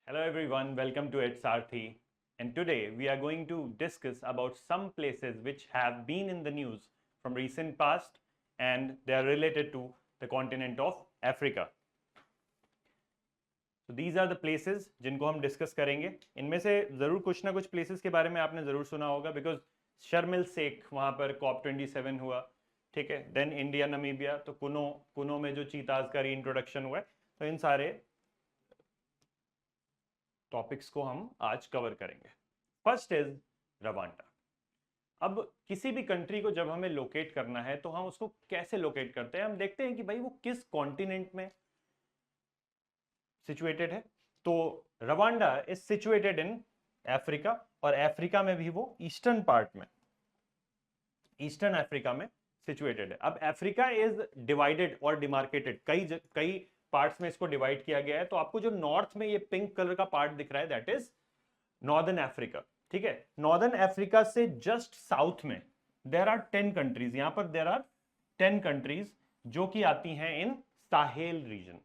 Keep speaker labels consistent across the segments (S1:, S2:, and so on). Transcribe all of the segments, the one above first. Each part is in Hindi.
S1: Hello everyone, welcome to It's Sarthi. And today we are going to discuss about some places which have been in the news from recent past and they are related to the continent of Africa. So these are the places जिनको हम discuss करेंगे. इनमें से जरूर कुछ ना कुछ places के बारे में आपने जरूर सुना होगा because शर्मिल शेख वहाँ पर COP27 हुआ, ठीक है. देन इंडिया नमीबिया, तो कुनो में जो चीताज का रीइंट्रोडक्शन हुआ है, तो इन सारे टॉपिक्स को हम आज कवर करेंगे. First is Rwanda. अब किसी भी कंट्री को जब हमें लोकेट करना है तो हम उसको कैसे लोकेट करते हैं, हम देखते हैं कि भाई वो किस कॉन्टिनेंट में सिचुएटेड है. तो Rwanda is situated in Africa, और अफ्रीका में भी वो ईस्टर्न पार्ट में, ईस्टर्न अफ्रीका में सिचुएटेड है. अब अफ्रीका इज डिवाइडेड और डिमार्केटेड, कई पार्ट्स में इसको डिवाइड किया गया है. तो आपको जो नॉर्थ में ये पिंक कलर का पार्ट दिख रहा है दैट इज नॉर्दर्न अफ्रीका, ठीक है. नॉर्दर्न अफ्रीका से जस्ट साउथ में देयर आर 10 कंट्रीज. यहां पर देयर आर 10 कंट्रीज जो कि आती हैं इन साहेल रीजन,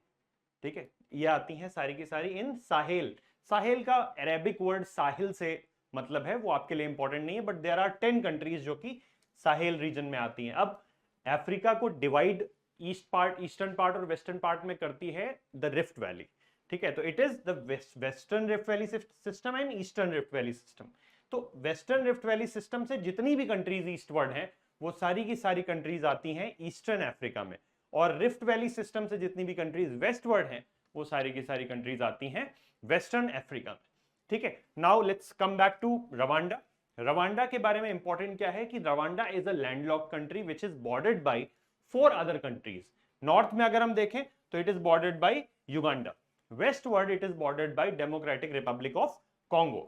S1: ठीक है. ये आती हैं सारी की सारी इन साहेल. साहेल का अरेबिक वर्ड साहिल से मतलब है, वो आपके लिए इंपॉर्टेंट नहीं है, बट देयर आर 10 कंट्रीज जो कि साहेल रीजन में आती हैं. अब अफ्रीका को डिवाइड ईस्टर्न पार्ट और वेस्टर्न पार्ट में करती है द रिफ्ट वैली, ठीक है. तो it is the western rift Valley system and eastern rift Valley system. तो वेस्टर्न रिफ्ट वैली सिस्टम से जितनी भी कंट्रीज ईस्टवर्ड हैं वो सारी की सारी कंट्रीज आती हैं ईस्टर्न अफ्रीका में, और रिफ्ट वैली सिस्टम से जितनी भी कंट्रीज वेस्टवर्ड हैं वो सारी की सारी कंट्रीज आती हैं वेस्टर्न अफ्रीका में, ठीक है. Now let's come back to Rwanda. Rwanda के बारे में इंपॉर्टेंट क्या है कि Rwanda is a landlocked country which is bordered by 4 other countries. North में अगर हम देखें तो it is bordered by Uganda. Westward it is bordered by Democratic Republic of Congo.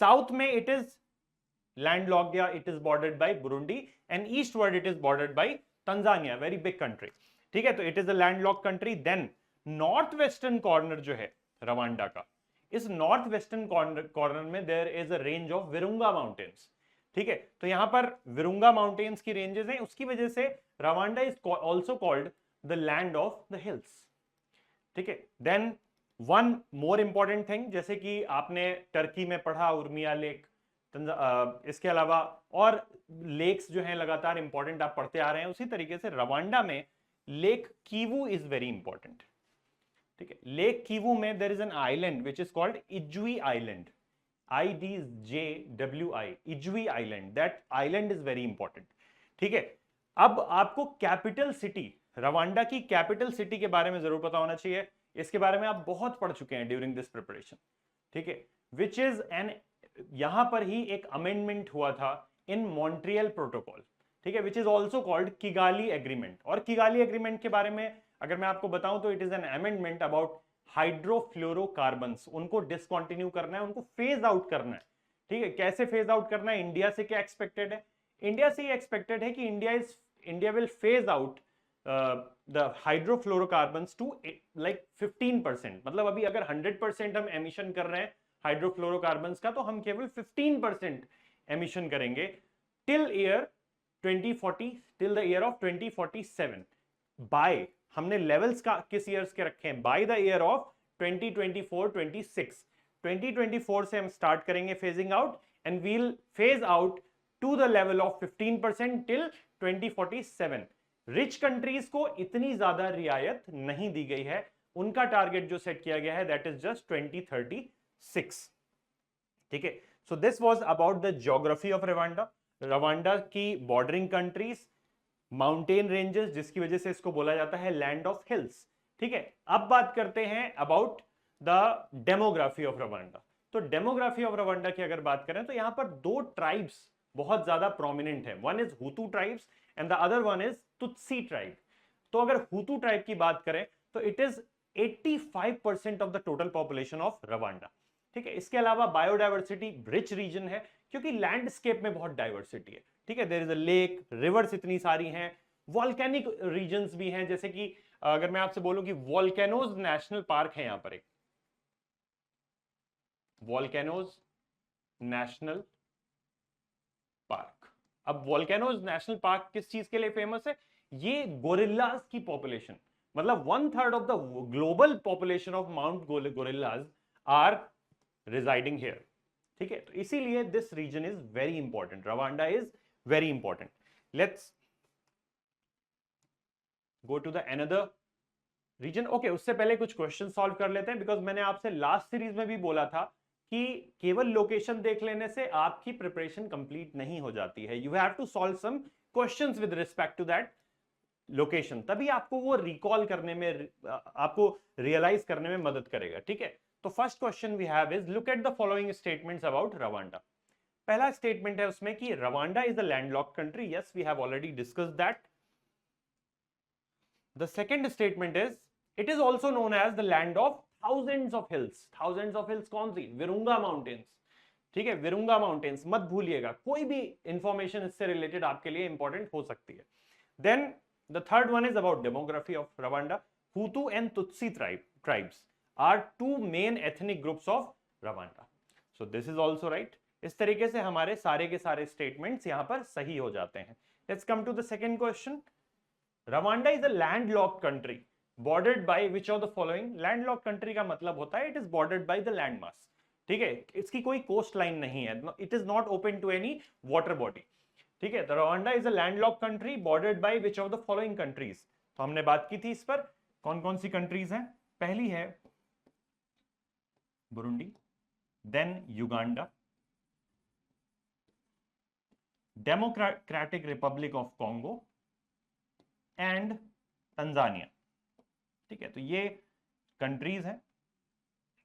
S1: South में इट इज लैंडलॉक्ड या it is bordered by Burundi, and eastward it is bordered by Tanzania, very big country, ठीक है. तो it is a landlocked country. Then north western corner जो है रवांडा का, इस नॉर्थ वेस्टर्न कॉर्नर में there is a range of Virunga mountains, ठीक है. तो यहां पर विरुंगा माउंटेन्स की रेंजेस हैं, उसकी वजह से Rwanda is also called the land of the hills, ठीक है. Then one more important thing, जैसे कि आपने टर्की में पढ़ा उर्मिया लेक, इसके अलावा और लेक्स जो हैं लगातार इंपॉर्टेंट आप पढ़ते आ रहे हैं, उसी तरीके से रवांडा में Lake Kivu is very important, ठीक है. लेक कीवू में there is an island which is called Idjwi island, IDJWI, Idjwi island. That island is very important, ठीक है. अब आपको कैपिटल सिटी, रवांडा की कैपिटल सिटी के बारे में जरूर पता होना चाहिए. इसके बारे में आप बहुत पढ़ चुके हैं ड्यूरिंग दिस प्रिपरेशन, ठीक है. विच इज एन, यहां पर ही एक अमेंडमेंट हुआ था इन मॉन्ट्रियल प्रोटोकॉल, ठीक है, which is also called Kigali Agreement. और किगाली एग्रीमेंट के बारे में अगर मैं आपको बताऊं तो it is an amendment about hydrofluorocarbons. उनको डिसकंटिन्यू करना है, उनको फेज आउट करना है, ठीक है. कैसे फेज आउट करना है, इंडिया से क्या एक्सपेक्टेड है, इंडिया से ये एक्सपेक्टेड है कि India will phase out the hydrofluorocarbons to like 15%. मतलब अभी अगर 100% हम एमिशन कर रहे हैं हाइड्रोफ्लोरोकार्बन्स का, तो हम केवल 15% एमिशन करेंगे till year 2040, till the year of 2047. By, हमने लेवल्स का किस ईयर्स के रखे हैं, बाय द ईयर ऑफ 2024-26. 2024 से हम स्टार्ट करेंगे phasing out, and we'll phase out to the level of 15% till 2047. Rich countries को इतनी ज्यादा रियायत नहीं दी गई है, उनका टारगेट जो सेट किया गया है दैट इज जस्ट 2036, ठीक है. So this was about the geography of Rwanda. Rwanda की बॉर्डरिंग कंट्रीज, माउंटेन रेंजेस, जिसकी वजह से इसको बोला जाता है लैंड ऑफ हिल्स, ठीक है. अब बात करते हैं about the demography of Rwanda. तो डेमोग्राफी ऑफ रवांडा की अगर बात करें तो यहां पर 2 ट्राइब्स बहुत ज्यादा प्रोमिनेंट है. One is हुतू tribes and the other one is Tutsi tribe. तो अगर हुतू ट्राइब की बात करें तो it is 85% of the total population of Rwanda, ठीक है. इसके अलावा बायोडाइवर्सिटी रिच रीजन है क्योंकि लैंडस्केप में बहुत डाइवर्सिटी है, ठीक है. There is a lake, rivers इतनी सारी हैं, वॉल्केनिक रीजन्स भी हैं. जैसे कि अगर मैं आपसे बोलूं कि वॉल्केनोज नेशनल पार्क है, यहां पर एक वॉल्केनोज नेशनल पार्क. अब वॉल्केनोज नेशनल पार्क किस चीज के लिए फेमस है, ये गोरिल्लास की पॉपुलेशन, मतलब 1/3 of the global population of mount gorillas are residing here. ठीक है, तो इसीलिए this region is very important, Rwanda is very important. Let's go to the another region. Okay, उससे पहले कुछ क्वेश्चन सॉल्व कर लेते हैं, बिकॉज मैंने आपसे लास्ट सीरीज में भी बोला था कि केवल लोकेशन देख लेने से आपकी प्रिपरेशन कंप्लीट नहीं हो जाती है। You have to solve some questions with respect to that location, तभी आपको वो रिकॉल करने में, आपको रियलाइज करने में मदद करेगा। ठीक है, तो first question we have is look at the following statements about Rwanda. पहला स्टेटमेंट है उसमें कि Rwanda is a landlocked country. Yes, we have already discussed that. The second statement is it is also known as the land of thousands of hills. Thousands of hills कौन सी? Virunga mountains. ठीक है, विरुंगा माउंटेन्स मत भूलिएगा, कोई भी इंफॉर्मेशन इससे रिलेटेड आपके लिए इंपॉर्टेंट हो सकती है। Then the third one is about demography of Rwanda. Hutu and Tutsi tribes are two main ethnic groups of Rwanda. So this is also right. इस तरीके से हमारे सारे के सारे स्टेटमेंट्स यहां पर सही हो जाते हैं। Let's come to the second question. Rwanda is a landlocked country bordered by which of the following? Landlocked country का मतलब होता है it is bordered by the landmass. ठीक है, इसकी कोई कोस्ट लाइन नहीं है, it is not open to any water body. ठीक है, Rwanda is a landlocked country bordered by which of the following countries. तो हमने बात की थी इस पर, कौन कौन सी कंट्रीज हैं? पहली है Burundi, then Uganda, Democratic Republic of Congo and Tanzania. ठीक है, तो ये कंट्रीज हैं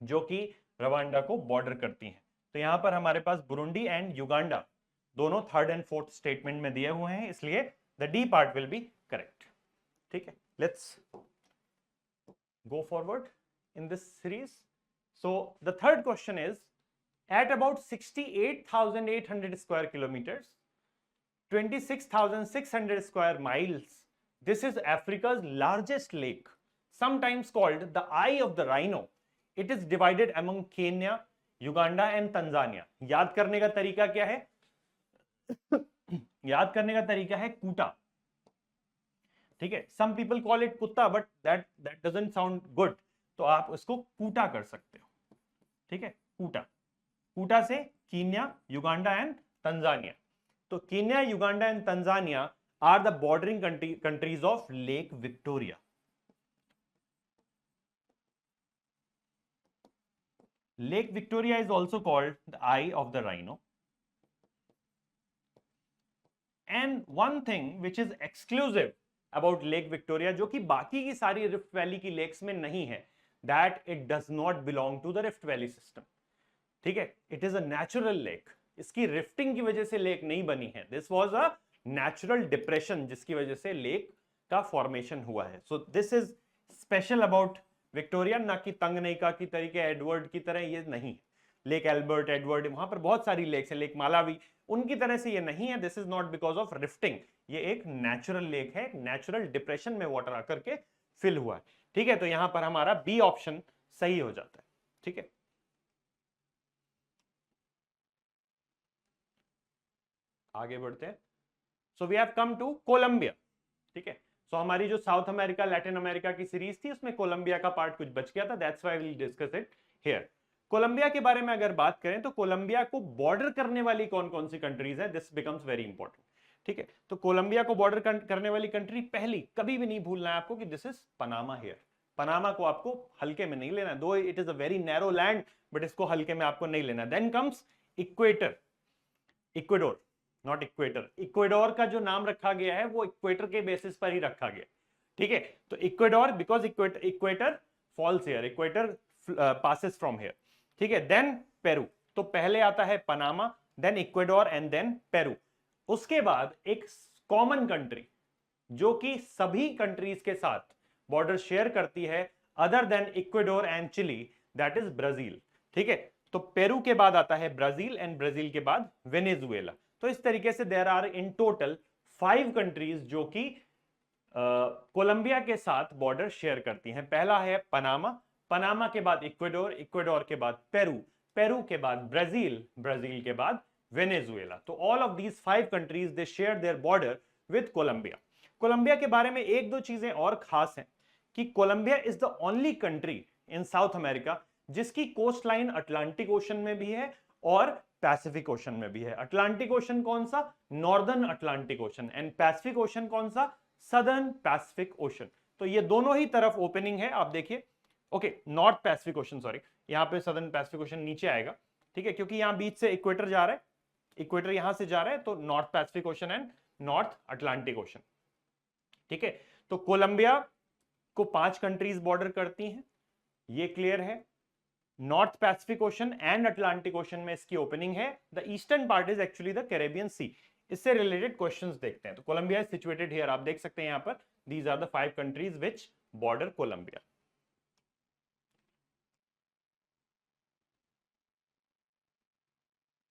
S1: जो कि रवांडा को बॉर्डर करती हैं। तो यहां पर हमारे पास बुरुंडी एंड युगांडा दोनों थर्ड एंड फोर्थ स्टेटमेंट में दिए हुए हैं, इसलिए the D part will be correct. ठीक है, let's go forward in this series. So the third question is at about 68,800 square kilometres, 26,600 square miles, this is Africa's largest lake, sometimes called the eye of the rhino. It is divided among Kenya, Uganda and Tanzania. याद करने का तरीका क्या है? याद करने का तरीका है कूटा। ठीक है, सम पीपल कॉल इट कुत्ता, but that doesn't sound good, तो आप उसको कूटा कर सकते हो। ठीक है, कूटा, कूटा से कीनिया, युगांडा एंड तंजानिया। तो Kenya, Uganda and Tanzania are the bordering countries of lake Victoria. Lake Victoria is also called the eye of the rhino. And one thing which is exclusive about Lake Victoria, जो कि बाकी की सारी रिफ्ट वैली की लेक्स में नहीं है, that it does not belong to the Rift Valley system. ठीक है, it is a natural lake. इसकी रिफ्टिंग की वजह से लेक नहीं बनी है। This was a natural depression जिसकी वजह से लेक का फॉर्मेशन हुआ है। So this is special about Victoria, ना कि तंगनेका की तरीके एडवर्ड की तरह ये नहीं। लेक एल्बर्ट, एडवर्ड, वहां पर बहुत सारी लेक्स है, लेक मालावी, उनकी तरह से ये नहीं है। This is not because of rifting, ये एक नेचुरल लेक है, नेचुरल डिप्रेशन में वाटर आकर के फिल हुआ है। ठीक है, तो यहां पर हमारा बी ऑप्शन सही हो जाता है। ठीक है, आगे बढ़ते हैं। So we have come to Colombia. ठीक है, सो हमारी जो साउथ अमेरिका, लैटिन अमेरिका की सीरीज थी उसमें कोलंबिया का पार्ट कुछ बच गया था, that's why we will discuss it here. Colombia के बारे में अगर बात करें तो कोलंबिया को बॉर्डर करने वाली कौन कौन सी कंट्रीज है, दिस बिकम्स वेरी इंपॉर्टेंट। ठीक है, तो कोलंबिया को बॉर्डर करने वाली कंट्री पहली कभी भी नहीं भूलना है आपको कि this is Panama here. Panama को आपको हल्के में नहीं लेना, though it is a very narrow land, but इसको हल्के में आपको नहीं लेना। Then comes equator, Ecuador, not equator. Ecuador का जो नाम रखा गया है वो इक्वेटर के बेसिस पर ही रखा गया। ठीक है, तो Ecuador because equator falls here, equator passes from here. ठीक है, देन पेरू, तो पहले आता है Panama, then Ecuador and then Peru. उसके बाद एक कॉमन कंट्री जो कि सभी कंट्रीज के साथ बॉर्डर शेयर करती है other than Ecuador and Chile, that is Brazil. ठीक है, तो पेरू के बाद आता है ब्राजील एंड ब्राजील के बाद वेनेजुएला। तो इस तरीके से there are in total 5 countries जो कि कोलंबिया के साथ बॉर्डर शेयर करती हैं। पहला है पनामा, पनामा के बाद इक्वेडोर, इक्वेडोर के बाद पेरू, पेरू के बाद ब्राजील, ब्राजील के बाद वेनेजुएला। तो all of these 5 countries they share their border with Colombia. Colombia के बारे में एक दो चीजें और खास हैं कि Colombia is the only country in South America जिसकी कोस्ट लाइन अटलांटिक ओशन में भी है और पैसिफिक ओशन में भी है। अटलांटिक ओशन कौन सा? Northern Atlantic ocean. And Pacific ocean कौन सा? Southern Pacific ocean. तो ये दोनों ही तरफ ओपनिंग है, आप देखिए। Okay, north Pacific ocean, sorry, यहां पे सदर्न पैसिफिक ओशन नीचे आएगा, ठीक है, क्योंकि यहां बीच से इक्वेटर जा रहा है, इक्वेटर यहां से जा रहा है, तो north Pacific Ocean and North Atlantic ocean, ठीक है। तो कोलंबिया को 5 कंट्रीज बॉर्डर करती हैं, ये क्लियर है। North Pacific Ocean and Atlantic Ocean में इसकी ओपनिंग है। The eastern part is actually the Caribbean Sea. इससे रिलेटेड क्वेश्चंस देखते हैं। तो कोलंबिया इज सिचुएटेड हियर, आप देख सकते हैं यहां पर, these are the 5 countries which border Colombia.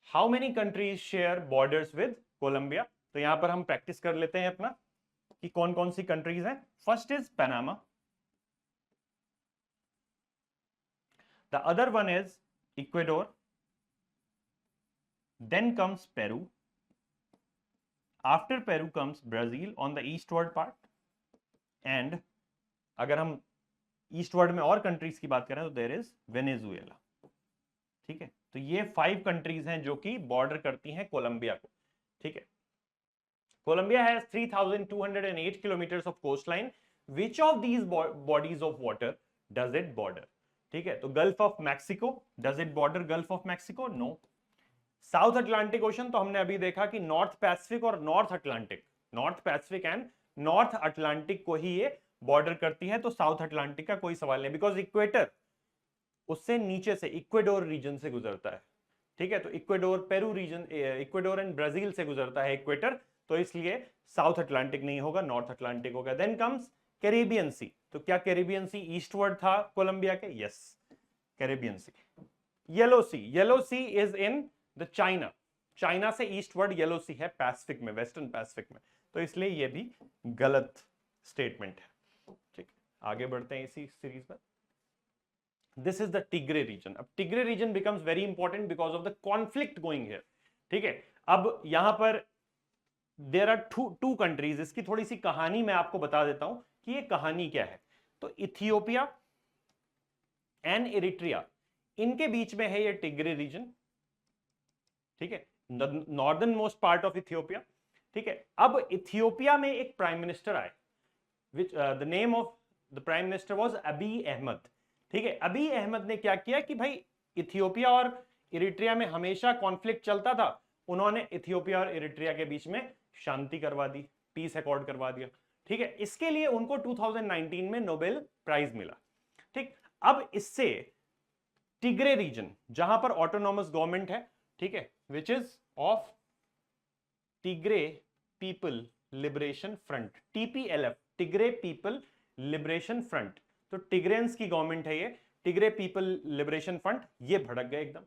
S1: How many countries share borders with Colombia? तो यहां पर हम प्रैक्टिस कर लेते हैं अपना कि कौन कौन सी कंट्रीज हैं। First is Panama, the other one is Ecuador, then comes Peru. After Peru comes Brazil on the eastward part. And अगर हम ईस्टवर्ड में और कंट्रीज की बात करें तो देयर इज वेनेजुएला, ठीक है। तो ये 5 कंट्रीज हैं जो कि बॉर्डर करती हैं कोलंबिया को, ठीक है। Colombia has 3208 kilometres of coast line. Which of these bodies of water does it border? ठीक है, तो gulf of Mexico, does it border gulf of Mexico? No. South Atlantic Ocean तो हमने अभी देखा कि नॉर्थ पैसिफिक और North Atlantic, North Pacific and North Atlantic को ही ये बॉर्डर करती है, तो साउथ अटलांटिक का कोई सवाल नहीं, बिकॉज इक्वेटर उससे नीचे से इक्वेडोर रीजन से गुजरता है, ठीक है। तो Ecuador Peru region, Ecuador and Brazil से गुजरता है इक्वेटर, तो इसलिए साउथ अटलांटिक नहीं होगा, नॉर्थ अटलांटिक होगा। Then comes Caribbean sea. तो क्या कैरेबियन सी ईस्टवर्ड था कोलंबिया के? Yes, Caribbean sea. Yellow sea, yellow sea is in the China, China से ईस्टवर्ड येलो सी है पैसिफिक में, वेस्टर्न पैसिफिक में, तो इसलिए ये भी गलत स्टेटमेंट है, ठीक। आगे बढ़ते हैं इसी सीरीज में। This is the Tigray region. अब Tigray region becomes very important because of the conflict going here, ठीक है। अब यहां पर देयर आर टू कंट्रीज, इसकी थोड़ी सी कहानी मैं आपको बता देता हूं कि ये कहानी क्या है। तो इथियोपिया एंड इरिट्रिया, इनके बीच में है ये टिग्रे रीजन, ठीक है, northern most part of Ethiopia, ठीक है। अब इथियोपिया में एक प्राइम मिनिस्टर आए, which the name of the prime minister was Abiy Ahmed, ठीक है। अबी अहमद ने क्या किया कि भाई इथियोपिया और इरिट्रिया में हमेशा कॉन्फ्लिक्ट चलता था, उन्होंने इथियोपिया और इरिट्रिया के बीच में शांति करवा दी, पीस अकॉर्ड करवा दिया, ठीक है। इसके लिए उनको 2019 में नोबेल प्राइज मिला, ठीक। अब इससे टिग्रे रीजन, जहां पर ऑटोनॉमस गवर्नमेंट है, ठीक है, which is of Tigray people liberation front, TPLF, Tigray people liberation front. तो टिग्रेन्स की गवर्नमेंट है ये, टिग्रे पीपल लिबरेशन फ्रंट। ये भड़क गए एकदम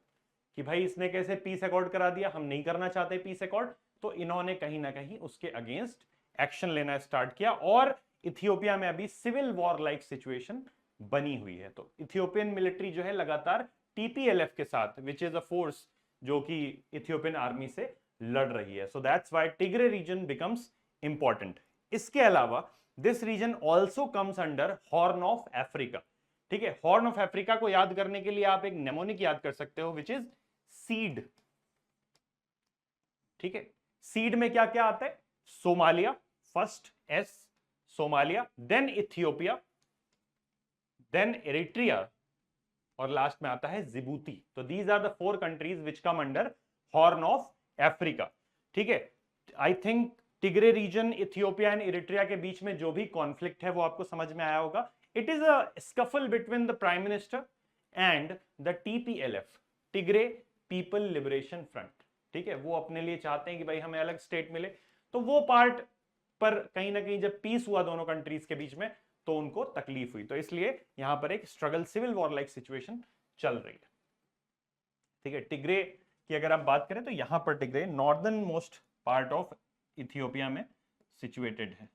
S1: कि भाई इसने कैसे पीस अकॉर्ड करा दिया, हम नहीं करना चाहते पीस अकॉर्ड। तो इन्होंने कहीं ना कहीं उसके अगेंस्ट एक्शन लेना स्टार्ट किया, और इथियोपिया में अभी सिविल वॉर लाइक सिचुएशन बनी हुई है। तो इथियोपियन मिलिट्री जो है लगातार टीपीएलएफ के साथ, विच इज अ फोर्स जो कि इथियोपियन आर्मी से लड़ रही है। So that's why Tigray region becomes important. इसके अलावा this region also comes under horn of Africa, ठीक है। हॉर्न ऑफ अफ्रीका को याद करने के लिए आप एक नेमोनिक याद कर सकते हो, विच इज सीड, ठीक है। सीड में क्या क्या आता है? Somalia, first S, Somalia, then Ethiopia, then Eritrea, और लास्ट में आता है जिबूती। तो these are the 4 countries which come under horn of Africa, ठीक है। I think Tigray region, Ethiopia and Eritrea के बीच में जो भी कॉन्फ्लिक्ट है वो आपको समझ में आया होगा। It is a scuffle between the prime minister and the TPLF, Tigray people liberation front, ठीक है। वो अपने लिए चाहते हैं कि भाई हमें अलग स्टेट मिले, तो वो पार्ट पर कहीं ना कहीं जब पीस हुआ दोनों कंट्रीज के बीच में तो उनको तकलीफ हुई, तो इसलिए यहां पर एक struggle, civil war like situation चल रही है, ठीक है। टिग्रे की अगर आप बात करें तो यहां पर Tigray northern most part of Ethiopia में सिचुएटेड है,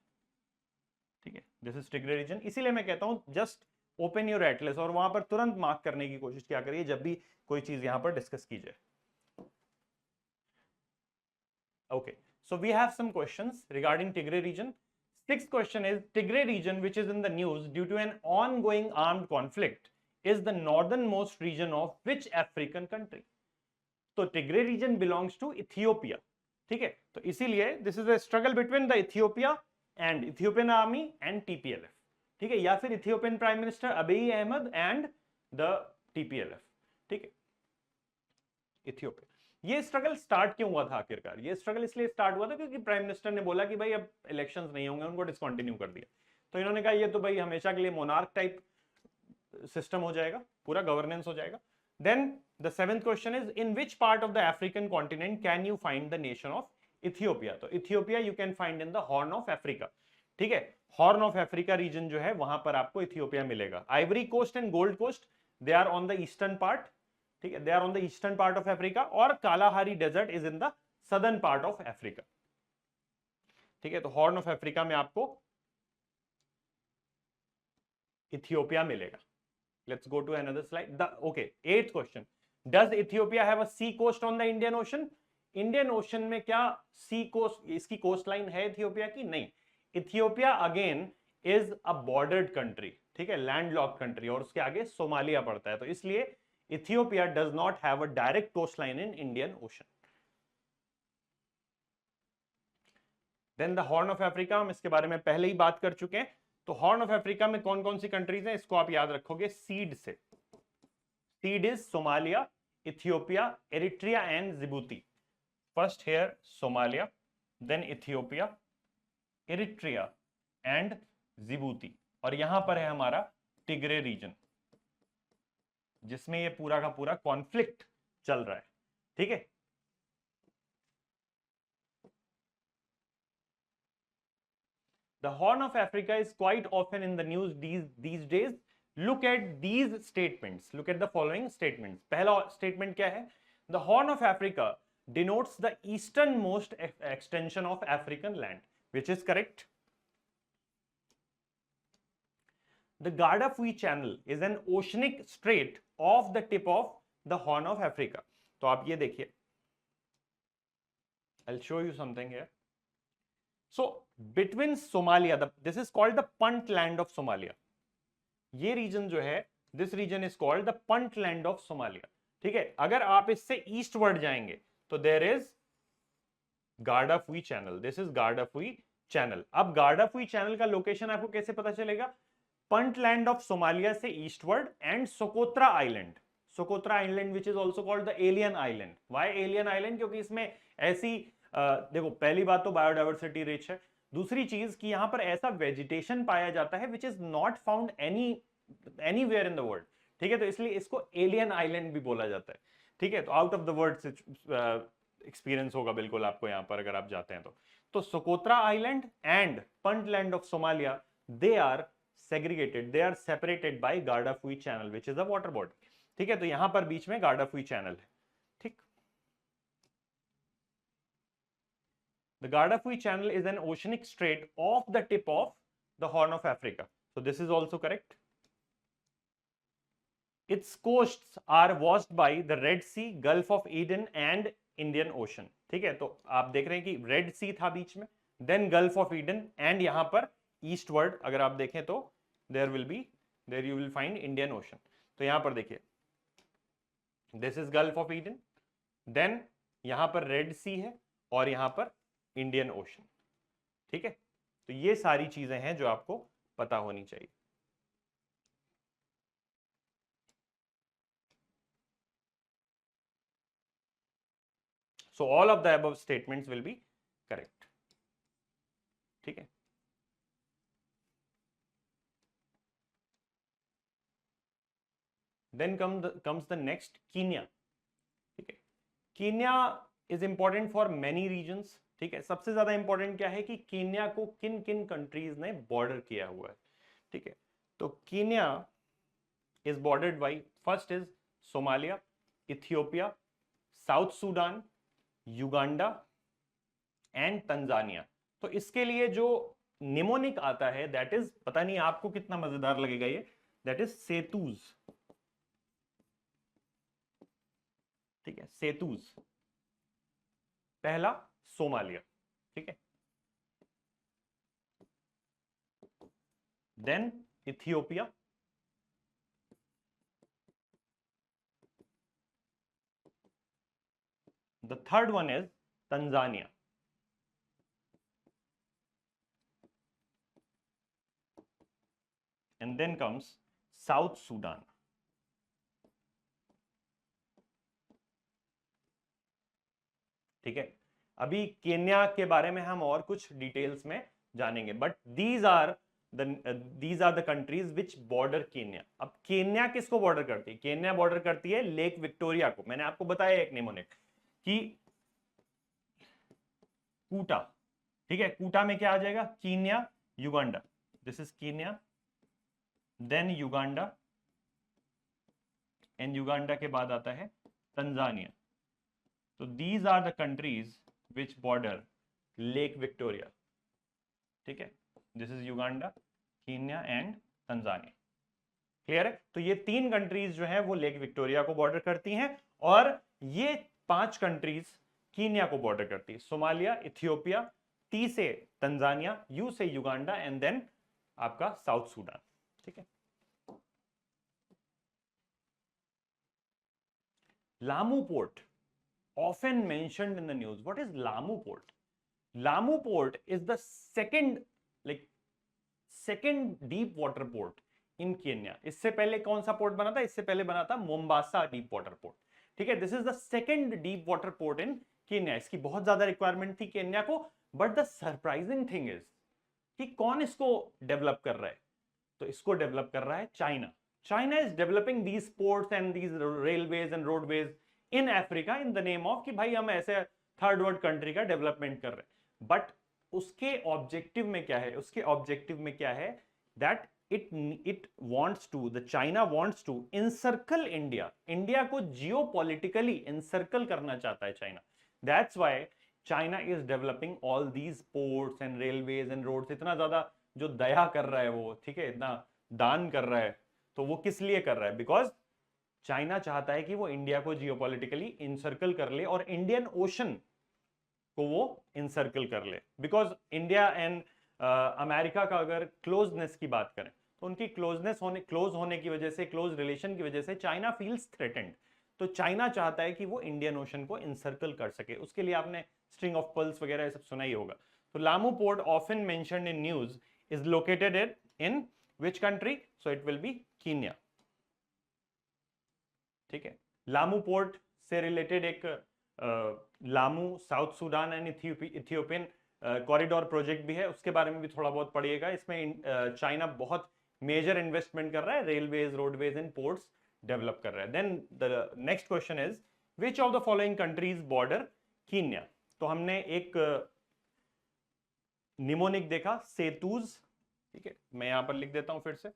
S1: ठीक है। This is Tigray reason. इसीलिए मैं कहता हूं जस्ट ओपन योर एटलस और वहां पर तुरंत मार्क करने की कोशिश क्या करिए जब भी कोई चीज यहां पर डिस्कस की जाए। Okay, so we have some questions regarding Tigray region. Sixth question is Tigray region, which is in the news due to an ongoing armed conflict, is the northernmost region of which African country? तो Tigray region belongs to Ethiopia, ठीक है, तो इसीलिए this is a struggle between the Ethiopia and Ethiopian army and TPLF, ठीक है, या फिर Ethiopian prime minister Abiy Ahmed and the TPLF, ठीक है, इथियोपिया। ये स्ट्रगल स्टार्ट क्यों हुआ था आखिरकार? ये स्ट्रगल इसलिए स्टार्ट हुआ था क्योंकि प्राइम मिनिस्टर ने बोला कि भाई अब इलेक्शंस नहीं होंगे, उनको डिसकंटिन्यू कर दिया, तो इन्होंने कहा ये तो भाई हमेशा के लिए मोनार्क टाइप सिस्टम हो जाएगा, पूरा गवर्नेंस हो जाएगा। Then the seventh question is in which part of the African continent can you find the nation of Ethiopia? तो Ethiopia you can find in the Horn of Africa, ठीक है, Horn of Africa region जो है वहां पर आपको इथियोपिया मिलेगा। Ivory Coast and Gold Coast they are on the eastern part, ठीक है, they are on the eastern part of Africa, और Kalahari Desert is in the southern part of Africa, ठीक है, तो Horn of Africa में आपको इथियोपिया मिलेगा। Let's go to another slide. Okay, eighth question. Does Ethiopia have a sea coast on the Indian Ocean? Indian Ocean में क्या sea coast, इसकी coast line है इथियोपिया की? नहीं। Ethiopia again is a bordered country, ठीक है, landlocked country, और उसके आगे सोमालिया पड़ता है, तो इसलिए Ethiopia does not have a direct coastline in Indian Ocean. Then the Horn of Africa, हम इसके बारे में पहले ही बात कर चुके हैं। तो हॉर्न ऑफ अफ्रीका में कौन कौन सी कंट्रीज हैं इसको आप याद रखोगे सीड से। Seed is Somalia, Ethiopia, Eritrea and Djibouti. First here Somalia, then Ethiopia, Eritrea and Djibouti, और यहां पर है हमारा टिग्रे रीजन जिसमें ये पूरा का पूरा कॉन्फ्लिक्ट चल रहा है, ठीक है। The Horn of Africa is quite often in the news these days. Look at these statements. Look at the following statements. पहला statement क्या है? The Horn of Africa denotes the easternmost extension of African land, which is correct. The Guardafui Channel is an oceanic strait off the tip of the Horn of Africa. तो आप ये देखिए, I'll show you something here. So between Somalia, this is called the Punt land of Somalia. ये रीजन जो है, this region is called the Punt land of Somalia, ठीक है। अगर आप इससे ईस्टवर्ड जाएंगे तो there is Guardafui Channel. This is Guardafui Channel. अब Guardafui Channel का लोकेशन आपको कैसे पता चलेगा? Punt land of Somalia से eastward and Socotra island, Socotra island which is also called the alien island. Why alien island? क्योंकि इसमें ऐसी देखो, पहली बात तो बायोडाइवर्सिटी रिच है, दूसरी चीज कि यहां पर ऐसा वेजिटेशन पाया जाता है which is not found anywhere in the world, ठीक है, तो इसलिए इसको एलियन आइलैंड भी बोला जाता है, ठीक है। तो out of the world experience होगा बिल्कुल आपको यहां पर अगर आप जाते हैं तो Socotra Island and Puntland of Somalia they are segregated, they are separated by Guardafui Channel which is a water body, ठीक है, तो यहां पर बीच में गार्डाफुई चैनल है, ठीक। The Guardafui Channel is an oceanic strait off the tip of the Horn of Africa. So this is also correct. Its coasts are washed by the Red Sea, Gulf of Eden and Indian Ocean. ठीक है, तो आप देख रहे हैं कि Red Sea था बीच में, then Gulf of Eden and यहाँ पर eastward अगर आप देखें तो there you will find Indian Ocean. तो यहाँ पर देखिए, this is Gulf of Eden, then यहाँ पर Red Sea है और यहाँ पर इंडियन ओशन, ठीक है, तो ये सारी चीजें हैं जो आपको पता होनी चाहिए। So all of the above statements will be correct, ठीक है। Then comes the next Kenya, ठीक है। Kenya is important for many reasons, ठीक है। सबसे ज्यादा इंपॉर्टेंट क्या है कि कीनिया को किन किन कंट्रीज ने बॉर्डर किया हुआ है, ठीक है। तो Kenya is bordered by, first is Somalia, Ethiopia, South Sudan, Uganda and Tanzania. तो इसके लिए जो निमोनिक आता है दैट इज, पता नहीं आपको कितना मजेदार लगेगा ये, दैट इज सेतूज, ठीक है, सेतूज पहला सोमालिया, ठीक है। then Ethiopia, the third one is Tanzania, and then comes South Sudan. ठीक है, अभी केन्या के बारे में हम और कुछ डिटेल्स में जानेंगे, but these are the countries which border Kenya. अब केन्या किसको बॉर्डर करती है? केन्या बॉर्डर करती है लेक विक्टोरिया को. मैंने आपको बताया एक निमोनिक कि कूटा, ठीक है, कूटा में क्या आ जाएगा? Kenya, Uganda. This is Kenya, then Uganda, and Uganda के बाद आता है Tanzania. So these are the countries which border Lake Victoria. ठीक है, this is Uganda, Kenya and Tanzania. Clear है? तो ये तीन कंट्रीज जो है वो लेक विक्टोरिया को बॉर्डर करती हैं, और ये 5 कंट्रीज कीनिया को बॉर्डर करती है. सोमालिया, इथियोपिया, टी से तंजानिया, यू से युगांडा, एंड देन आपका साउथ सूडान. ठीक है. Lamu port, often mentioned in the news. What is Lamu Port? Lamu Port is the second deep water port in Kenya. इससे पहले कौन सा पोर्ट बना था? इससे पहले बना था मोम्बासा डीप वाटर पोर्ट. ठीक है, this is the second deep water port in Kenya. इसकी बहुत ज्यादा रिक्वायरमेंट थी केन्या को, but the surprising thing is कि कौन इसको डेवलप कर रहा है? तो इसको डेवलप कर रहा है China. China is developing these ports and these railways and roadways in Africa in the name of कि भाई हम ऐसे थर्ड वर्ल्ड कंट्री का डेवलपमेंट कर रहे हैं. बट उसके ऑब्जेक्टिव में क्या है? उसके ऑब्जेक्टिव में क्या है? That it wants to, the China wants to encircle India. India को जियोपॉलिटिकली इनसर्कल करना चाहता है China. That's why China is developing all these ports and railways and roads. इतना ज्यादा जो दया कर रहा है वो, ठीक है, इतना दान कर रहा है, तो वो किस लिए कर रहा है? बिकॉज चाइना चाहता है कि वो इंडिया को जियोपॉलिटिकली इनसर्कल कर ले और इंडियन ओशन को वो इनसर्कल कर ले. बिकॉज इंडिया एंड अमेरिका का अगर क्लोजनेस की बात करें तो उनकी क्लोज होने की वजह से, क्लोज रिलेशन की वजह से चाइना फील्स थ्रेटेंड. तो चाइना चाहता है कि वो इंडियन ओशन को इनसर्कल कर सके. उसके लिए आपने स्ट्रिंग ऑफ पर्ल्स वगैरह सब सुना ही होगा. तो Lamu port often mentioned in news is located in which country? So it will be Kenya. ठीक है, लामू पोर्ट से रिलेटेड एक Lamu, south Sudan and Ethiopian corridor project भी है, उसके बारे में भी थोड़ा बहुत पढ़िएगा. इसमें चाइना बहुत मेजर इन्वेस्टमेंट कर रहा है, railways, roadways and ports develop कर रहा है. Then the next question is which of the following countries border Kenya? तो हमने एक निमोनिक देखा, सेतूज. ठीक है, मैं यहां पर लिख देता हूं फिर से.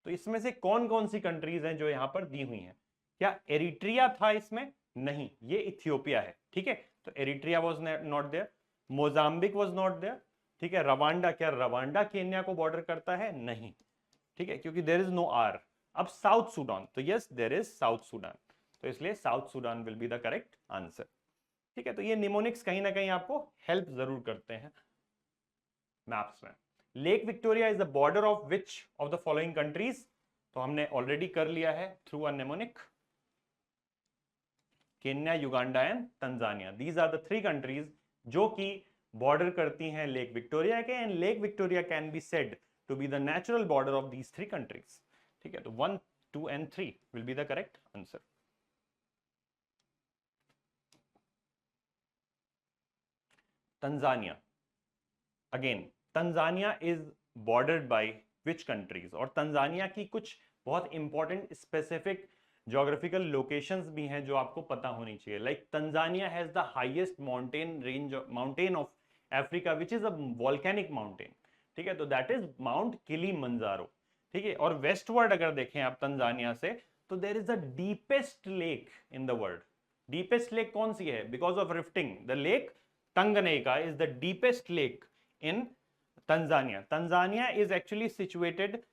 S1: तो इसमें से कौन कौन सी कंट्रीज हैं जो यहां पर दी हुई हैं? क्या एरिट्रिया था इसमें? नहीं, ये इथियोपिया है. ठीक है, तो Eritrea was not there, Mozambique was not there. ठीक है, रवांडा, क्या रवांडा केन्या को बॉर्डर करता है? नहीं. ठीक है, क्योंकि देयर इज नो आर. अब साउथ सूडान, तो yes there is South Sudan, तो इसलिए South Sudan will be the correct answer. ठीक है, तो ये निमोनिक्स कहीं ना कहीं आपको हेल्प जरूर करते हैं मैप्स में. Lake Victoria is the border of which of the following countries? तो हमने ऑलरेडी कर लिया है through a mnemonic. Kenya, Uganda and Tanzania. These are the 3 countries जो कि बॉर्डर करती हैं लेक विक्टोरिया के, and lake Victoria can be said to be the natural border of these 3 countries. ठीक है, तो 1, 2 and 3 will be the correct answer. Tanzania. Again, Tanzania is bordered by which countries? और तंजानिया की कुछ बहुत इंपॉर्टेंट स्पेसिफिक ज्योग्राफिकल लोकेशंस भी हैं जो आपको पता होनी चाहिए. Like Tanzania has the highest mountain of Africa which is a volcanic mountain. ठीक है, तो दैट इज माउंट किलिमंजारो. ठीक है, और वेस्टवर्ड अगर देखें आप तंजानिया से, तो there is the deepest lake in the world. Deepest lake कौन सी है? Because of rifting, the lake Tanganyika is the deepest lake in Tanzania. Tanzania is actually situated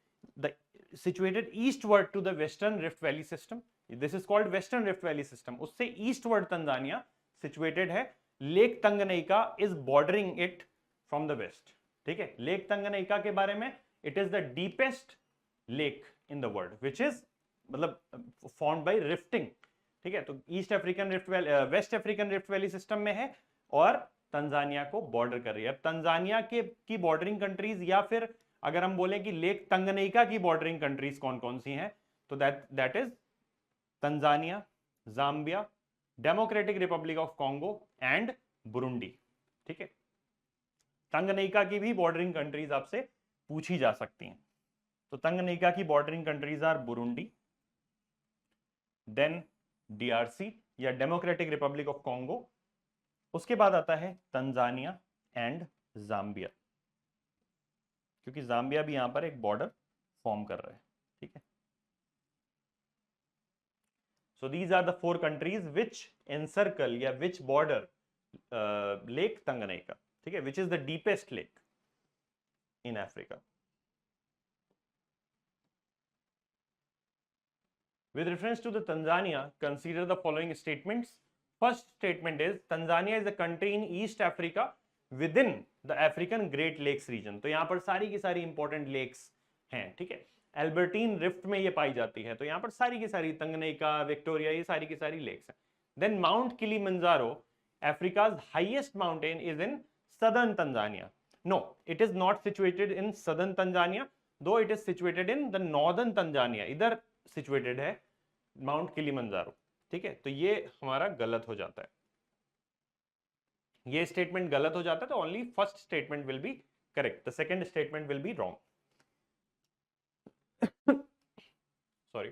S1: eastward to the Western Rift Valley system. This is called Western Rift Valley system. उससे eastward Tanzania situated है. Lake Tanganyika is bordering it from the west. ठीक है, लेक तंगनेका के बारे में, it is the deepest lake in the world which is मतलब फॉर्म्ड बाय रिफ्टिंग। ठीक है, तो East African Rift Valley, West African Rift Valley system में है और तंजानिया को बॉर्डर कर रही है। अब तंजानिया के की बॉर्डरिंग कंट्रीज, या फिर अगर हम बोलें कि लेक तंगनेका की बॉर्डरिंग कंट्रीज कौन कौन सी हैं, तो that is Tanzania, Zambia, democratic Republic of Congo and Burundi. ठीक है, तंगनेका की भी बॉर्डरिंग कंट्रीज आपसे पूछी जा सकती हैं। तो तंगनेका की bordering countries are Burundi, then DRC या डेमोक्रेटिक रिपब्लिक ऑफ कॉन्गो, उसके बाद आता है तंजानिया एंड जाम्बिया, क्योंकि जाम्बिया भी यहां पर एक बॉर्डर फॉर्म कर रहा है। ठीक है, so these are the 4 countries which encircle या विच बॉर्डर लेक तंगनेका। ठीक है, which is the deepest lake in Africa. With reference to the Tanzania, consider the following statements. First statement is Tanzania is a country in East Africa within the African Great Lakes region. तो यहाँ पर सारी की सारी इंपॉर्टेंट लेक्स हैं। ठीक है, एल्बर्टीन रिफ्ट में ये पाई जाती है, तो यहाँ पर सारी की सारी तंगनेका, विक्टोरिया, ये सारी की सारी लेक्स हैं। Then mount Kilimanjaro, Africa's highest mountain, is in southern Tanzania. No, it is not situated in southern Tanzania, though it is situated in the northern Tanzania. इधर सिचुएटेड है माउंट किलिमंजारो। ठीक है, तो ये हमारा गलत हो जाता है, ये स्टेटमेंट गलत हो जाता है, तो only first statement will be correct, the second statement will be wrong. Sorry.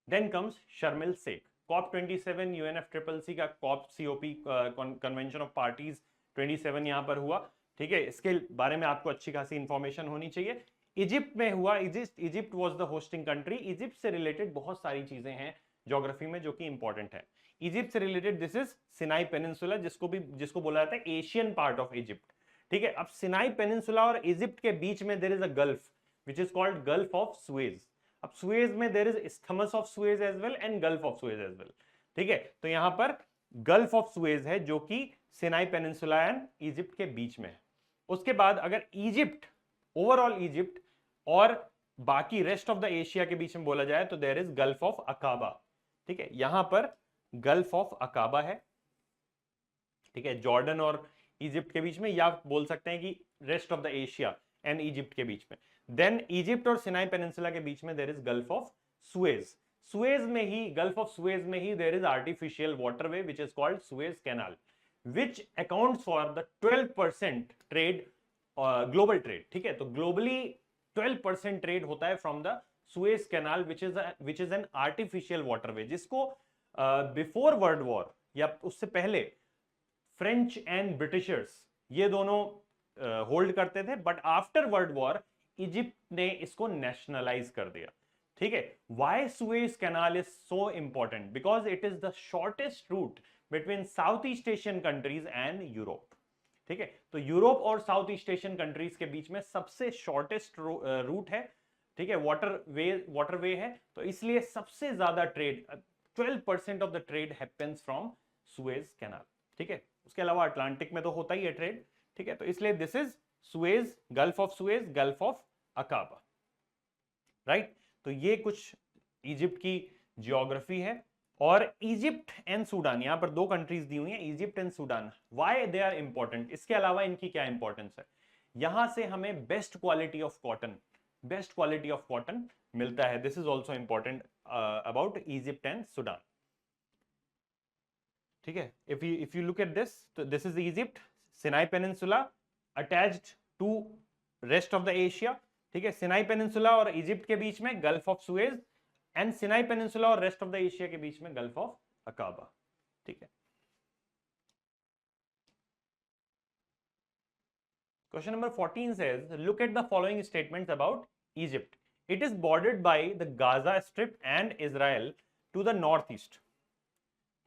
S1: Then comes Sharmil Sheikh. Corp 27 UNFCCC का corp COP convention of parties 27 यहां पर हुआ। ठीक है, इसके बारे में आपको अच्छी खासी इंफॉर्मेशन होनी चाहिए। इजिप्ट में हुआ, Egypt was the hosting country. Egypt से रिलेटेड बहुत सारी चीजें हैं ज्योग्राफी में जो कि इंपॉर्टेंट है। इजिप्ट से related this is Sinai peninsula, जिसको बोला जाता है एशियन पार्ट ऑफ इजिप्ट। ठीक है, अब सिनाई पेनिनसुला और इजिप्ट के बीच में there is a gulf which is called gulf of Suez. अब सुएज में there is isthmus of Suez as well and gulf of Suez as well. ठीक है, तो यहां पर गल्फ ऑफ सुएज है जो कि सिनाई पेनिनसुला एंड इजिप्ट के बीच में है। उसके बाद अगर इजिप्ट, ओवरऑल इजिप्ट और बाकी रेस्ट ऑफ द एशिया के बीच में बोला जाए तो there is gulf of Aqaba. ठीक है, यहां पर गल्फ ऑफ अकाबा है। ठीक है, जॉर्डन और इजिप्ट के बीच में, या बोल सकते हैं कि rest of the Asia and Egypt के बीच में। देन इजिप्ट और सिनाई पेनिनसुला के बीच में there is gulf of Suez. Suez में ही, गल्फ ऑफ सुएज में ही there is artificial waterway which is called Suez Canal, which accounts for the 12% trade, global trade. ठीक है, तो ग्लोबली 12% ट्रेड होता है from the Suez Canal which is an artificial waterway, जिसको बिफोर वर्ल्ड वॉर या उससे पहले फ्रेंच एंड ब्रिटिशर्स ये दोनों होल्ड करते थे, but after world war Egypt ने इसको नेशनलाइज कर दिया। ठीक है, why Suez canal is so important? Because it is the shortest route between South East Asian countries and Europe. ठीक है, तो यूरोप और साउथ ईस्ट एशियन कंट्रीज के बीच में सबसे शॉर्टेस्ट रूट है। ठीक है, वाटरवे है, तो इसलिए सबसे ज्यादा trade, 12% of the trade happens from Suez canal. ठीक है, उसके अलावा अटलांटिक में तो होता ही है ट्रेड। ठीक है, तो इसलिए this is Suez, gulf of Suez, gulf of अकाबा। Right, तो ये कुछ इजिप्ट की जियोग्राफी है। और इजिप्ट एंड सूडान, यहां पर 2 कंट्रीज दी हुई हैं, Egypt and Sudan. Why they are important? इसके अलावा इनकी क्या इंपॉर्टेंस है? यहां से हमें बेस्ट क्वालिटी ऑफ कॉटन मिलता है। This is also important about Egypt and Sudan. ठीक है, if you look at this, तो this is Egypt, Sinai Peninsula attached to rest of the Asia. ठीक है, सिनाई पेनिनसुला और इजिप्ट के बीच में Gulf of Suez, and Sinai Peninsula और रेस्ट ऑफ द एशिया के बीच में गल्फ ऑफ अकाबा। ठीक है, question number 14 says, look at the following statements about Egypt. It is bordered by the Gaza Strip and Israel to the northeast.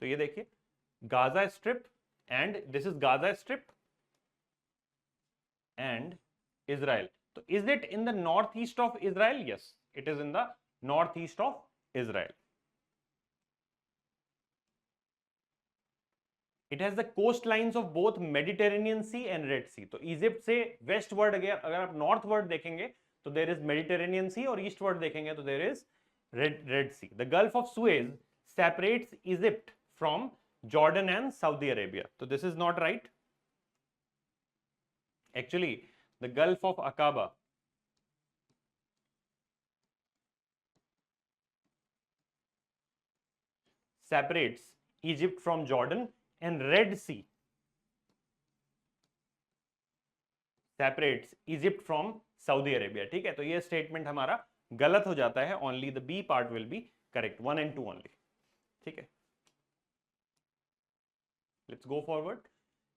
S1: तो ये देखिए, Gaza Strip and this is Gaza Strip and Israel. So is it in the northeast of Israel? Yes, it is in the northeast of Israel. It has the coast lines of both Mediterranean Sea and Red Sea. तो इजिप्ट से वेस्ट वर्ड अगर आप नॉर्थ वर्ड देखेंगे तो देर इज मेडिटेरेनियन सी, और ईस्ट वर्ड देखेंगे तो there is Red Sea. The gulf of Suez separates Egypt from Jordan and Saudi Arabia. तो this is not right. Actually the gulf of Aqaba separates Egypt from Jordan, and Red Sea separates Egypt from Saudi Arabia। ठीक है, तो ये स्टेटमेंट हमारा गलत हो जाता है। Only the B part will be correct, 1 and 2 only. ठीक है, let's go forward.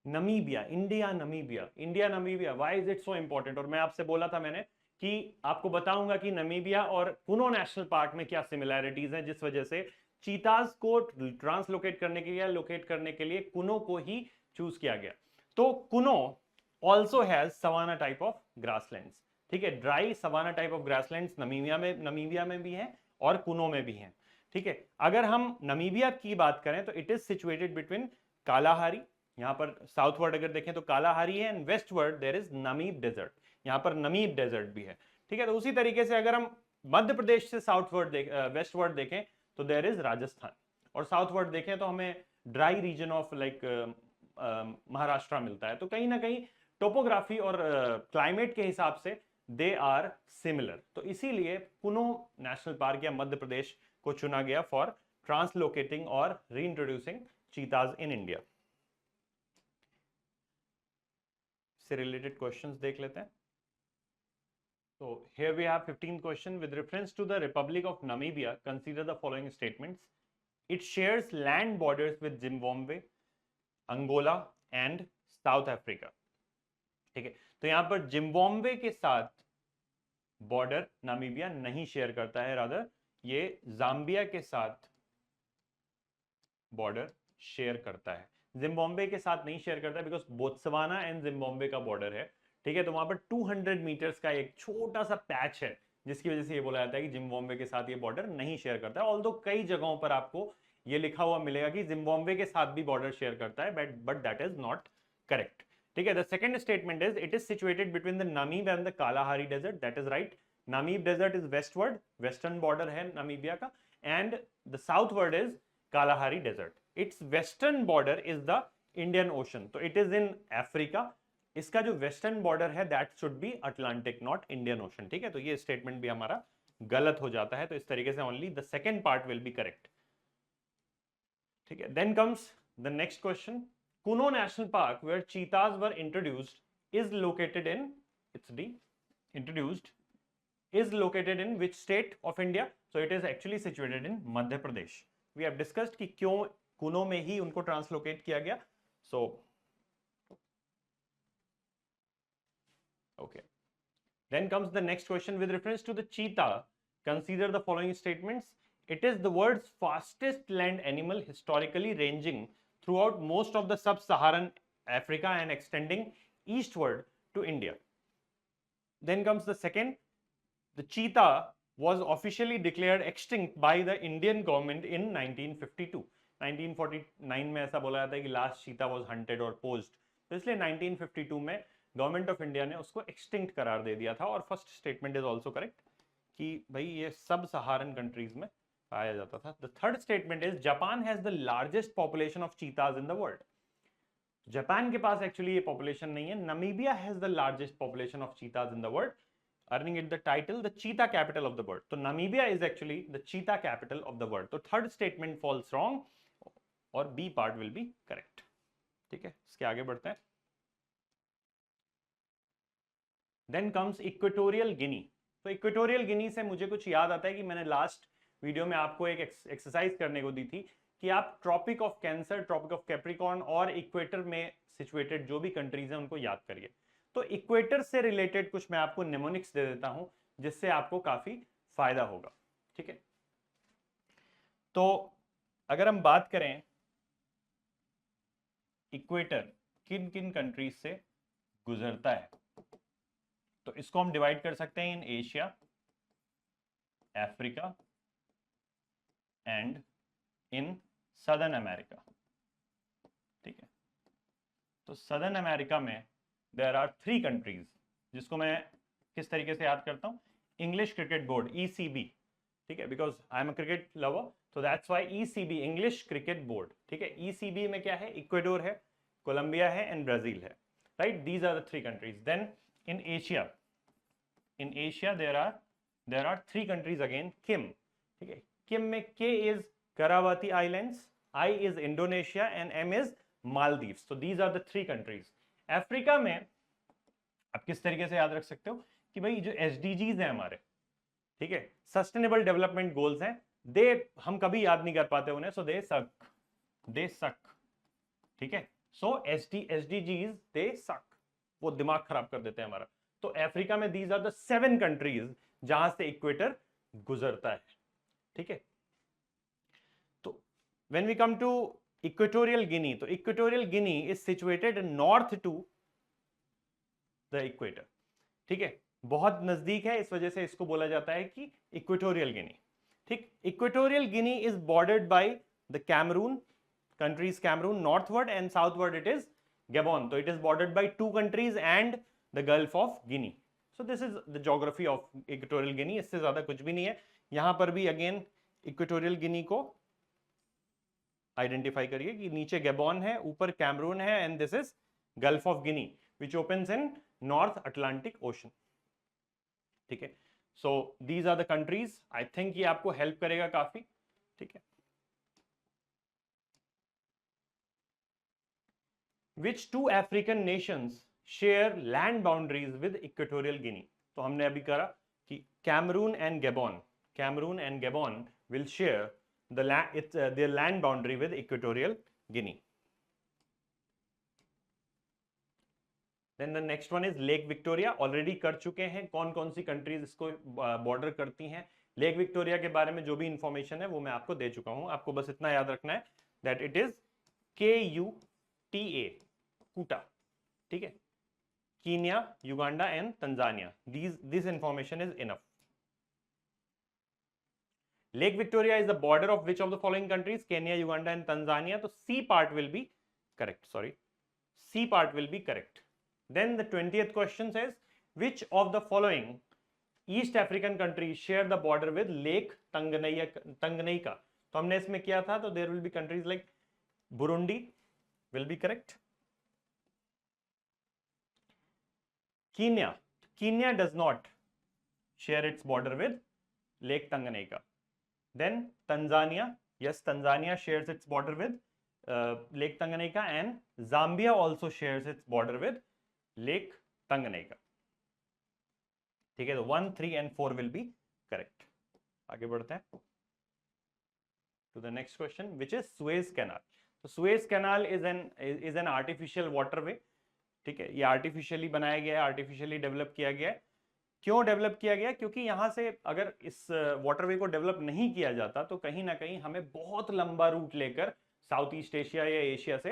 S1: Namibia, India Namibia, why is it so important? और मैं आपसे बोला था मैंने कि आपको बताऊंगा कि नमीबिया और कुनो नेशनल पार्क में क्या सिमिलैरिटीज हैं, जिस वजह से चीताज को ट्रांसलोकेट करने के लिए, लोकेट करने के लिए कुनो को ही चूज किया गया। तो Kuno also has savanna type of grasslands. ठीक है, dry savanna type of grasslands Namibia में भी हैं और कुनो में भी हैं। ठीक है, अगर हम नमीबिया की बात करें तो it is situated between Kalahari, यहां पर साउथ वर्ड अगर देखें तो कालाहारी है, and westward there is Namib desert, यहां पर नमीब डेजर्ट भी है। ठीक है, तो उसी तरीके से अगर हम मध्य प्रदेश से साउथ वर्ड वेस्ट वर्ड देखें तो देर इज राजस्थान, और साउथ वर्ड देखें तो हमें dry region of like Maharashtra मिलता है। तो कहीं ना कहीं टोपोग्राफी और क्लाइमेट के हिसाब से दे आर सिमिलर। तो इसीलिए कुनो नेशनल पार्क या मध्य प्रदेश को चुना गया फॉर ट्रांसलोकेटिंग और रीइंट्रोड्यूसिंग चीताज इन इंडिया। से रिलेटेड क्वेश्चंस देख लेते हैं। So here we have 15th question. With reference to the Republic of Namibia, consider the following statements. It shares land borders with Zimbabwe, Angola and South Africa. ठीक है, तो यहां पर जिम्बाब्वे के साथ बॉर्डर नामीबिया नहीं शेयर करता है, रादर ये जाम्बिया के साथ बॉर्डर शेयर करता है। जिम्बाब्वे के साथ नहीं शेयर करता है बिकॉज बोत्सवाना एंड जिम्बाब्वे का बॉर्डर है। ठीक है, तो वहां पर 200 मीटर्स का एक छोटा सा पैच है, जिसकी वजह से ये बोला जाता है कि जिम्बाब्वे के साथ ये बॉर्डर नहीं शेयर करता है। ऑल्दो कई जगहों पर आपको ये लिखा हुआ मिलेगा कि जिम्बाब्वे के साथ भी बॉर्डर शेयर करता है, but that is not correct. ठीक है, the second statement is it is situated between the Namib and the Kalahari desert. That is right. Namib desert is westward, western border है नामीबिया का, and the southward is Kalahari desert. Its western border is the Indian ocean, तो इट इज इन अफ्रीका। इसका जो वेस्टर्न बॉर्डर है that should be Atlantic, not Indian ocean. ठीक है, तो ये स्टेटमेंट भी हमारा गलत हो जाता है। तो इस तरीके से only the second part will be correct. ठीक है, then comes the next question. Kuno national park where चीताज were introduced is located in, it's D, introduced is located in which state of India? So it is actually situated in Madhya Pradesh. We have discussed कि क्यों कुनो में ही उनको ट्रांसलोकेट किया गया। So okay, then comes the next question. With reference to the cheetah, consider the following statements. It is the world's fastest land animal, historically ranging throughout most of the sub-Saharan Africa and extending eastward to India. Then comes the second. The cheetah was officially declared extinct by the Indian government in 1952. 1949 में ऐसा बोला जाता है कि लास्ट चीता वाज हंटेड और पोज्ड, तो इसलिए 1952 में गवर्नमेंट ऑफ इंडिया ने उसको एक्सटिंक्ट करार दे दिया था। और first statement is also correct कि भाई ये सब सहारन कंट्रीज में पाया जाता था। The third statement is Japan has the largest population of चीताज in the world. Japan के पास एक्चुअली ये पॉपुलेशन नहीं है। Namibia has the largest population of चीताज in the world, earning it the title the cheetah capital of the world. So Namibia is actually the cheetah capital of the world. So third statement falls wrong और B part will be correct. ठीक है, इसके आगे बढ़ते हैं। Then comes Equatorial Guinea. तो Equatorial Guinea से मुझे कुछ याद आता है कि मैंने लास्ट वीडियो में आपको एक एक्सरसाइज करने को दी थी कि आप tropic of cancer, tropic of Capricorn और इक्वेटर में सिचुएटेड जो भी कंट्रीज हैं उनको याद करिए। तो इक्वेटर से रिलेटेड कुछ मैं आपको निमोनिक्स दे देता हूं जिससे आपको काफी फायदा होगा। ठीक है, तो अगर हम बात करें इक्वेटर किन किन कंट्रीज से गुजरता है, तो इसको हम डिवाइड कर सकते हैं in Asia, Africa and in southern America. ठीक है, तो सदर्न अमेरिका में देयर आर 3 कंट्रीज, जिसको मैं किस तरीके से याद करता हूँ, इंग्लिश क्रिकेट बोर्ड ECB, ठीक है, because I am a cricket lover, तो that's why ECB, English cricket board, ठीक है। ECB में क्या है, इक्वेडोर है, कोलंबिया है एंड ब्राजील है, right, these are the 3 countries. Then in Asia there are 3 countries again, KIM, ठीक है, किम में K is Kavaratti islands, I is Indonesia and M is Maldives. तो these are the 3 countries. Africa में आप किस तरीके से याद रख सकते हो कि भाई जो SDGs हैं हमारे, ठीक है, सस्टेनेबल डेवलपमेंट गोल्स हैं, दे हम कभी याद नहीं कर पाते उन्हें, सो दे सक, ठीक है, सो SDGs दे सक, वो दिमाग खराब कर देते हैं हमारा। तो अफ्रीका में दीज आर द 7 कंट्रीज जहां से इक्वेटर गुजरता है, ठीक है। तो when we come to equatorial Guinea, तो equatorial Guinea is situated north to the equator, ठीक है, बहुत नजदीक है, इस वजह से इसको बोला जाता है कि इक्वेटोरियल गिनी, ठीक। Equatorial Guinea is bordered by the Cameroon countries, Cameroon northward and southward it is Gabon. तो it is bordered by 2 countries and the gulf of Guinea. So this is the geography of equatorial Guinea, इससे ज्यादा कुछ भी नहीं है। यहां पर भी अगेन इक्वेटोरियल गिनी को आइडेंटिफाई करिए कि नीचे गैबोन है, ऊपर कैमरून है and this is gulf of Guinea which opens in north Atlantic ocean, ठीक है। So these are the countries, I think ये आपको हेल्प करेगा काफी, ठीक है। विच 2 African Nations share land boundaries with equatorial Guinea. तो हमने अभी करा कि Cameroon and Gabon will share their land boundary with Equatorial Guinea. Then the next one is Lake Victoria. Already कर चुके हैं कौन कौन सी कंट्रीज इसको बॉर्डर करती हैं। लेक विक्टोरिया के बारे में जो भी इंफॉर्मेशन है वो मैं आपको दे चुका हूं, आपको बस इतना याद रखना है दैट इट इज KUTA, कूटा, ठीक है, Kenya, Uganda and Tanzania. This information is enough. Lake Victoria is the border of which of the following countries? Kenya, Uganda and Tanzania. So C part will be correct. Sorry, C part will be correct. Then the 20th question says, which of the following East African countries share the border with Lake Tanganyika? तो हमने इसमें किया था, तो there will be countries like Burundi will be correct. Kenya does not share its border with Lake Tanganyika. Then Tanzania, yes, Tanzania shares its border with Lake Tanganyika, and Zambia also shares its border with Lake Tanganyika. ठीक है, तो 1, 3 and 4 will be correct. आगे बढ़ते हैं to the next question, which is Suez Canal. तो Suez Canal is an artificial waterway, ठीक है, ये आर्टिफिशियली बनाया गया है, आर्टिफिशियली डेवलप किया गया है। क्यों डेवलप किया गया? क्योंकि यहां से अगर इस वाटरवे को डेवलप नहीं किया जाता तो कहीं ना कहीं हमें बहुत लंबा रूट लेकर साउथ ईस्ट एशिया या एशिया से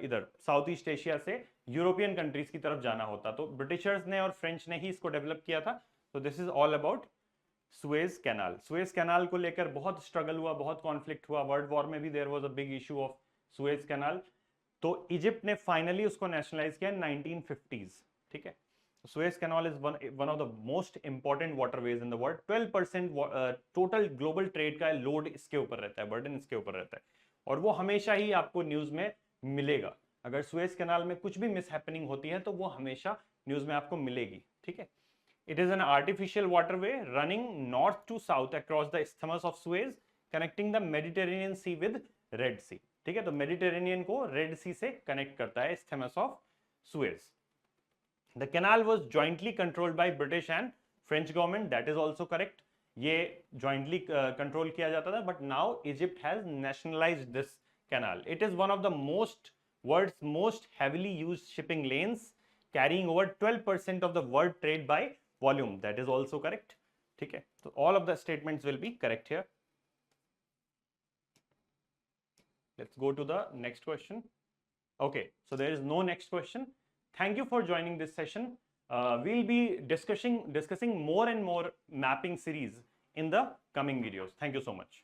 S1: इधर साउथ ईस्ट एशिया से यूरोपियन कंट्रीज की तरफ जाना होता। तो ब्रिटिशर्स ने और फ्रेंच ने ही इसको डेवलप किया था। तो this is all about Suez canal. Suez canal को लेकर बहुत स्ट्रगल हुआ, बहुत कॉन्फ्लिक्ट हुआ। वर्ल्ड वॉर में भी there was a big issue of Suez canal. तो इजिप्ट ने फाइनली उसको नेशनलाइज किया 1950s, ठीक है। Suez Canal is one of the most important waterways in the world. 12% total global trade का लोड इसके ऊपर रहता है, बर्डन इसके ऊपर रहता है, और वो हमेशा ही आपको न्यूज में मिलेगा। अगर सुएज कैनाल में कुछ भी मिस हैपनिंग होती है तो वो हमेशा न्यूज में आपको मिलेगी, ठीक है। It is an artificial waterway running north to south across the isthmus of Suez, connecting the Mediterranean sea with red sea, ठीक है। तो मेडिटेरेनियन को रेड सी से कनेक्ट करता है isthmus of Suez. The canal was jointly controlled by British and French government. That is also correct. ये jointly control किया जाता था, but now Egypt has nationalized this canal. It is one of the world's most heavily used shipping lanes, carrying over 12% of the world trade by volume. That is also correct. ठीक है, so all of the statements will be correct here. Let's go to the next question. Okay, so there is no next question. Thank you for joining this session. We'll be discussing more and more mapping series in the coming videos. Thank you so much.